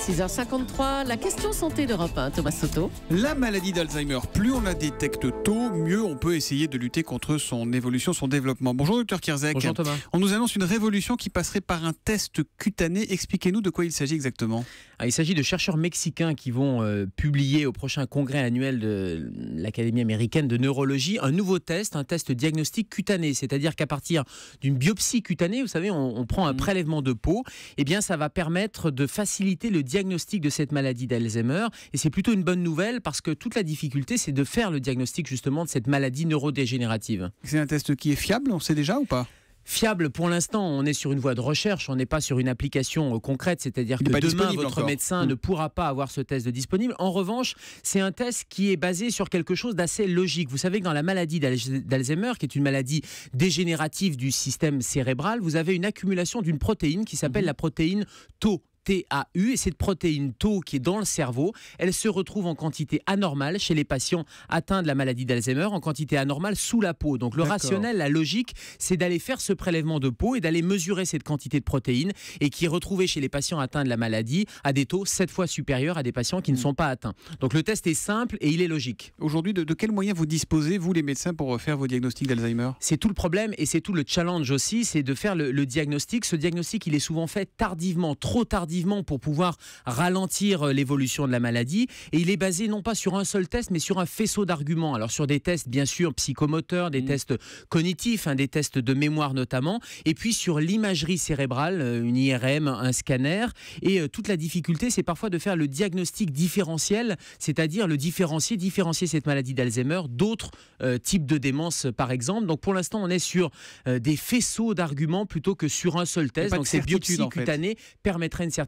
6h53, la question santé d'Europe 1, Thomas Soto. La maladie d'Alzheimer, plus on la détecte tôt, mieux on peut essayer de lutter contre son évolution, son développement. Bonjour Dr Kierzek. Bonjour Thomas. On nous annonce une révolution qui passerait par un test cutané. Expliquez-nous de quoi il s'agit exactement. Il s'agit de chercheurs mexicains qui vont publier au prochain congrès annuel de l'Académie américaine de neurologie un nouveau test, un test diagnostic cutané. C'est-à-dire qu'à partir d'une biopsie cutanée, vous savez, on prend un prélèvement de peau, eh bien ça va permettre de faciliter le diagnostic de cette maladie d'Alzheimer. Et c'est plutôt une bonne nouvelle parce que toute la difficulté, c'est de faire le diagnostic justement de cette maladie neurodégénérative. C'est un test qui est fiable, on sait déjà ou pas ? Fiable, pour l'instant, on est sur une voie de recherche, on n'est pas sur une application concrète, c'est-à-dire que demain, votre médecin ne pourra pas avoir ce test de disponible. En revanche, c'est un test qui est basé sur quelque chose d'assez logique. Vous savez que dans la maladie d'Alzheimer, qui est une maladie dégénérative du système cérébral, vous avez une accumulation d'une protéine qui s'appelle la protéine Tau. TAU, et cette protéine Tau qui est dans le cerveau, elle se retrouve en quantité anormale chez les patients atteints de la maladie d'Alzheimer, en quantité anormale sous la peau. Donc le rationnel, la logique, c'est d'aller faire ce prélèvement de peau et d'aller mesurer cette quantité de protéines et qui est retrouvée chez les patients atteints de la maladie à des taux 7 fois supérieurs à des patients qui ne sont pas atteints. Donc le test est simple et il est logique. Aujourd'hui, de quels moyens vous disposez, vous les médecins, pour faire vos diagnostics d'Alzheimer ? C'est tout le problème et c'est tout le challenge aussi, c'est de faire le diagnostic. Ce diagnostic, il est souvent fait tardivement, trop tardivement, pour pouvoir ralentir l'évolution de la maladie. Et il est basé non pas sur un seul test, mais sur un faisceau d'arguments. Alors sur des tests bien sûr psychomoteurs, des tests cognitifs, des tests de mémoire notamment, et puis sur l'imagerie cérébrale, une IRM, un scanner. Et toute la difficulté, c'est parfois de faire le diagnostic différentiel, c'est-à-dire différencier cette maladie d'Alzheimer d'autres types de démence par exemple. Donc pour l'instant, on est sur des faisceaux d'arguments plutôt que sur un seul test. Donc ces biopsies cutanées permettraient une certitude.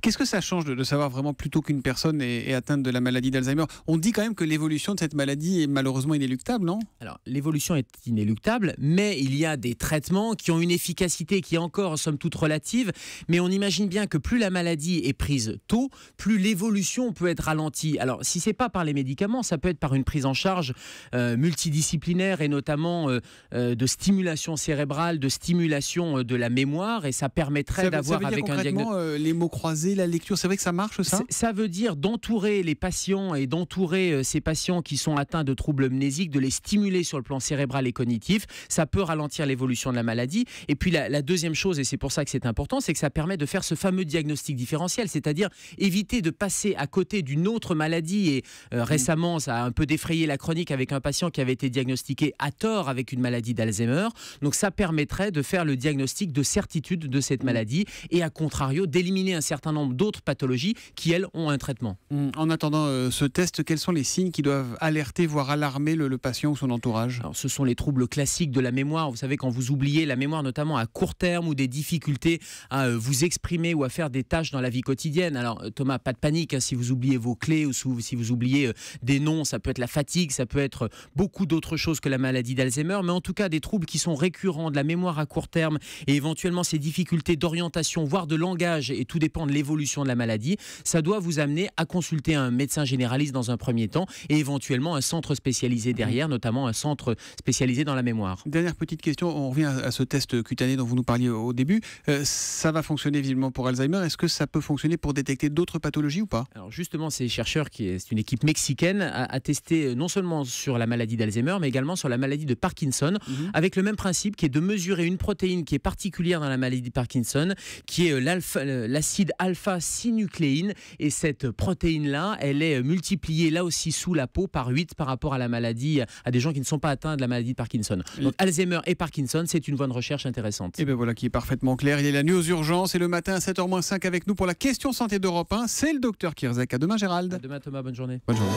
Qu'est-ce que ça change de savoir vraiment plutôt qu'une personne est atteinte de la maladie d'Alzheimer ? On dit quand même que l'évolution de cette maladie est malheureusement inéluctable, non ? Alors, l'évolution est inéluctable, mais il y a des traitements qui ont une efficacité qui est encore, somme toute, relative. Mais on imagine bien que plus la maladie est prise tôt, plus l'évolution peut être ralentie. Alors, si ce n'est pas par les médicaments, ça peut être par une prise en charge multidisciplinaire et notamment de stimulation cérébrale, de stimulation de la mémoire. Et ça permettrait d'avoir avec un diagnostic... les mots croisés, la lecture, c'est vrai que ça marche ça ? Ça veut dire d'entourer les patients et d'entourer ces patients qui sont atteints de troubles amnésiques, de les stimuler sur le plan cérébral et cognitif. Ça peut ralentir l'évolution de la maladie. Et puis la deuxième chose, et c'est pour ça que c'est important, c'est que ça permet de faire ce fameux diagnostic différentiel, c'est-à-dire éviter de passer à côté d'une autre maladie. Et récemment, ça a un peu défrayé la chronique avec un patient qui avait été diagnostiqué à tort avec une maladie d'Alzheimer. Donc ça permettrait de faire le diagnostic de certitude de cette maladie et à contrario d'éliminer un certain nombre d'autres pathologies qui, elles, ont un traitement. En attendant ce test, quels sont les signes qui doivent alerter, voire alarmer le patient ou son entourage ? Alors, ce sont les troubles classiques de la mémoire. Vous savez, quand vous oubliez la mémoire, notamment à court terme, ou des difficultés à vous exprimer ou à faire des tâches dans la vie quotidienne. Alors, Thomas, pas de panique, si vous oubliez vos clés ou si vous oubliez des noms, ça peut être la fatigue, ça peut être beaucoup d'autres choses que la maladie d'Alzheimer, mais en tout cas, des troubles qui sont récurrents, de la mémoire à court terme, et éventuellement ces difficultés d'orientation, voire de langage, et tout dépend de l'évolution de la maladie, ça doit vous amener à consulter un médecin généraliste dans un premier temps et éventuellement un centre spécialisé derrière, notamment un centre spécialisé dans la mémoire. Dernière petite question, on revient à ce test cutané dont vous nous parliez au début. Ça va fonctionner visiblement pour Alzheimer. Est-ce que ça peut fonctionner pour détecter d'autres pathologies ou pas ? Alors justement, ces chercheurs, c'est une équipe mexicaine, a testé non seulement sur la maladie d'Alzheimer, mais également sur la maladie de Parkinson, avec le même principe qui est de mesurer une protéine qui est particulière dans la maladie de Parkinson, qui est l'acide alpha-synucléine, et cette protéine-là, elle est multipliée là aussi sous la peau par 8 par rapport à la maladie, à des gens qui ne sont pas atteints de la maladie de Parkinson. Donc Alzheimer et Parkinson, c'est une voie de recherche intéressante. Et bien voilà qui est parfaitement clair. Il est la nuit aux urgences et le matin à 7h-5 avec nous pour la question santé d'Europe 1. C'est le docteur Kierzek. À demain Gérald. À demain Thomas, bonne journée. Bonne journée.